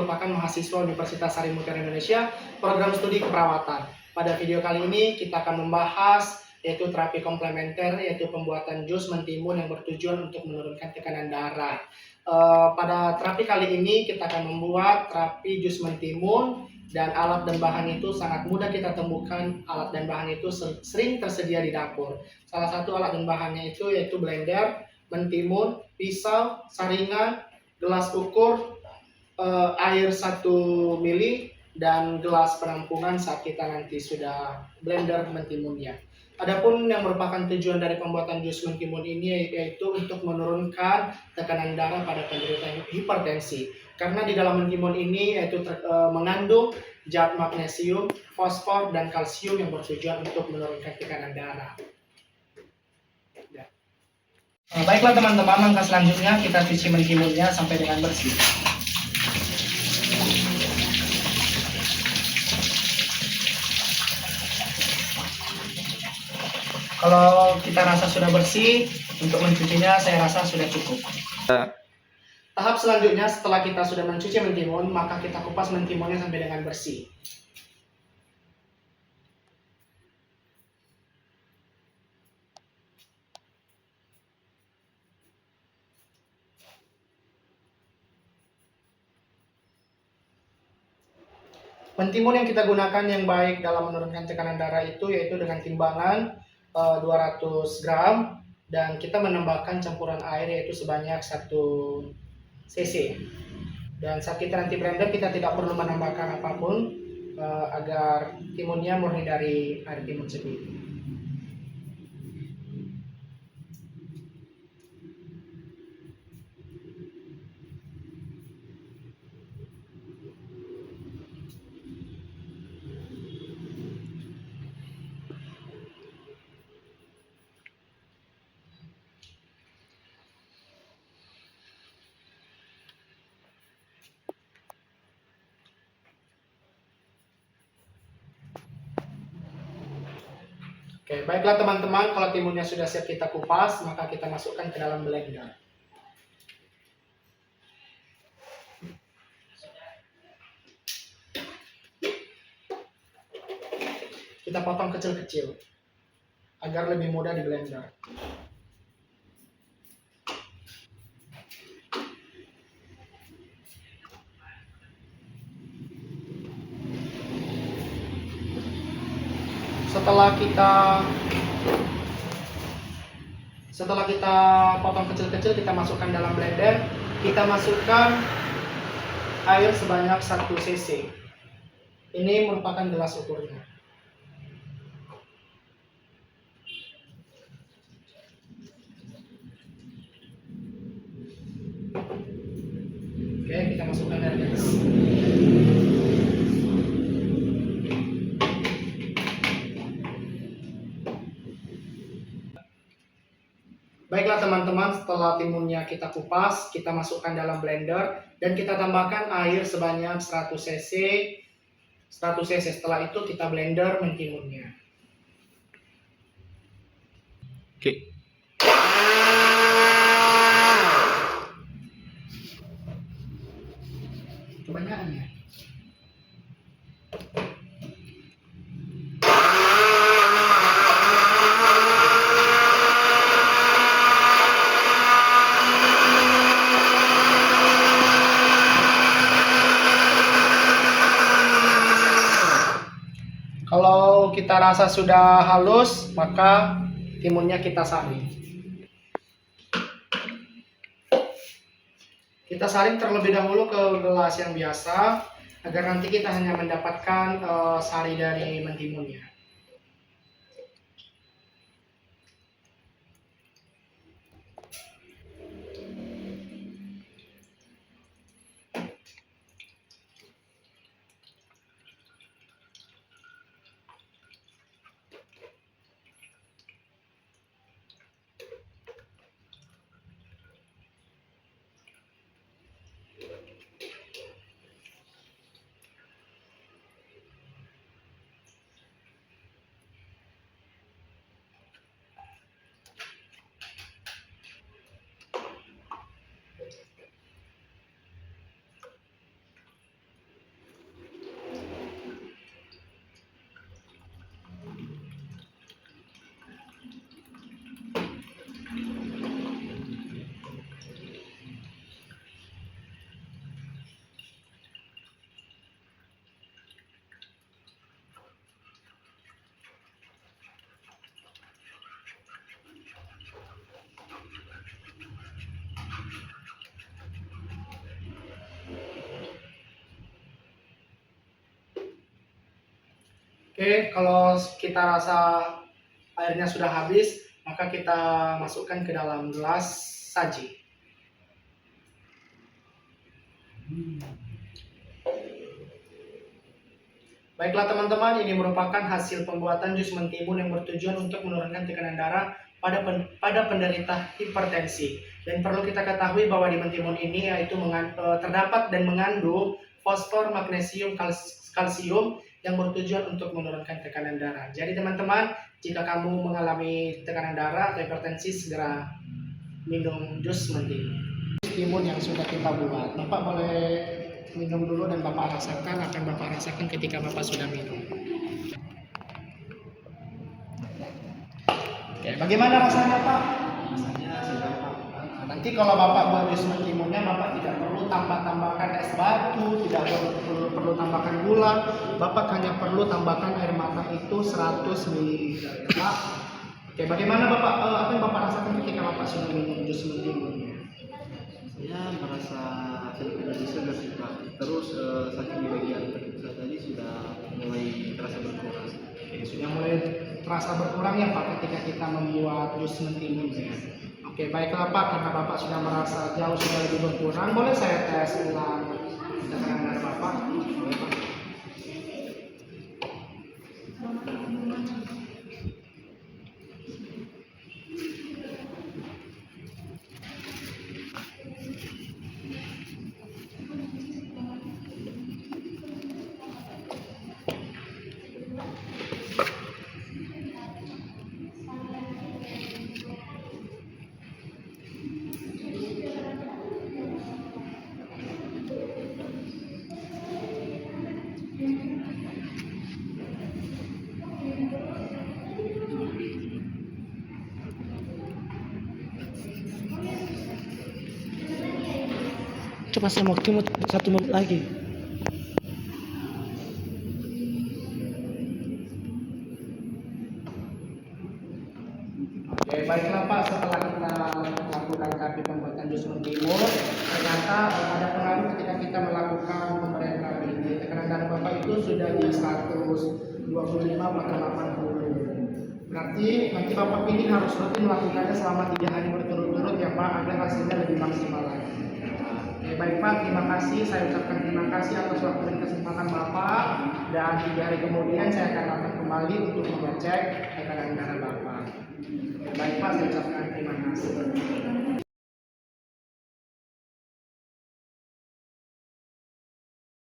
merupakan mahasiswa Universitas Sari Mutiara Indonesia, program studi keperawatan. Pada video kali ini kita akan membahas yaitu terapi komplementer, yaitu pembuatan jus mentimun yang bertujuan untuk menurunkan tekanan darah. Pada terapi kali ini kita akan membuat terapi jus mentimun, dan alat dan bahan itu sangat mudah kita temukan. Alat dan bahan itu sering tersedia di dapur. Salah satu alat dan bahannya itu yaitu blender, mentimun, pisau, saringan, gelas ukur, air 1 mili, dan gelas penampungan saat kita nanti sudah blender mentimunnya. Adapun yang merupakan tujuan dari pembuatan jus mentimun ini yaitu untuk menurunkan tekanan darah pada penderita hipertensi. Karena di dalam mentimun ini yaitu mengandung zat magnesium, fosfor, dan kalsium yang bertujuan untuk menurunkan tekanan darah. Baiklah teman-teman, langkah selanjutnya kita cuci mentimunnya sampai dengan bersih. Kalau kita rasa sudah bersih, untuk mencucinya saya rasa sudah cukup. Tahap selanjutnya setelah kita sudah mencuci mentimun, maka kita kupas mentimunnya sampai dengan bersih. Mentimun yang kita gunakan yang baik dalam menurunkan tekanan darah itu yaitu dengan timbangan 200 gram, dan kita menambahkan campuran air yaitu sebanyak 1 cc. Dan saat kita nanti blender kita tidak perlu menambahkan apapun agar timunnya murni dari air timun sendiri. Oke, baiklah teman-teman, kalau timunnya sudah siap kita kupas, maka kita masukkan ke dalam blender. Kita potong kecil-kecil agar lebih mudah di blender. Setelah kita potong kecil-kecil, kita masukkan dalam blender. Kita masukkan air sebanyak 1 cc. Ini merupakan gelas ukurnya. Oke, kita masukkan air gelas. Baiklah teman-teman, setelah timunnya kita kupas, kita masukkan dalam blender dan kita tambahkan air sebanyak 100 cc. Setelah itu kita blender mentimunnya. Oke. Kebanyakan ya. Kalau kita rasa sudah halus, maka timunnya kita saring. Kita saring terlebih dahulu ke gelas yang biasa, agar nanti kita hanya mendapatkan sari dari mentimunnya. Oke, kalau kita rasa airnya sudah habis, maka kita masukkan ke dalam gelas saji. Baiklah teman-teman, ini merupakan hasil pembuatan jus mentimun yang bertujuan untuk menurunkan tekanan darah pada penderita hipertensi. Dan perlu kita ketahui bahwa di mentimun ini yaitu terdapat dan mengandung fosfor, magnesium, kalsium yang bertujuan untuk menurunkan tekanan darah. Jadi teman-teman, jika kamu mengalami tekanan darah atau hipertensi, segera minum jus mentimun. Timun yang sudah kita buat, Bapak boleh minum dulu dan Bapak rasakan, akan Bapak rasakan ketika Bapak sudah minum. Oke, bagaimana rasanya Pak? Rasanya sedap Pak. Nanti kalau Bapak buat jus mentimunnya, Bapak tidak perlu tambahkan es batu, tidak perlu tambahkan gula, Bapak hanya perlu tambahkan air matang itu 100 ml. Pak. Oke, bagaimana Bapak? Apa yang Bapak rasakan ketika Bapak sudah minum jus mentimunnya? Saya merasa sedikit lebih segar sih Pak. Terus sakit di bagian perut saya tadi sudah mulai terasa berkurang. Oke, sudah mulai terasa berkurang ya Pak ketika kita membuat jus mentimun ya. Oke, baiklah Pak, karena Bapak sudah merasa jauh sudah lebih berkurang, boleh saya tes ulang tekanan darah Bapak? Boleh Pak. Coba saya mau 1 menit lagi. Oke, baiklah Pak, setelah kita melakukan KB pembuatan jus mentimun, ternyata ada pengaruh ketika kita melakukan pemberian KB ini. Tekanan darah Bapak itu sudah di 125/80. Berarti nanti Bapak ini harus rutin melakukannya selama 3 hari berturut-turut ya Pak, agar hasilnya lebih maksimal lagi. Oke, baik Pak, terima kasih. Saya ucapkan terima kasih atas waktu dan kesempatan Bapak. Dan 3 hari kemudian saya akan datang kembali untuk mengecek tekanan darah Bapak. Baik Pak, saya ucapkan terima kasih.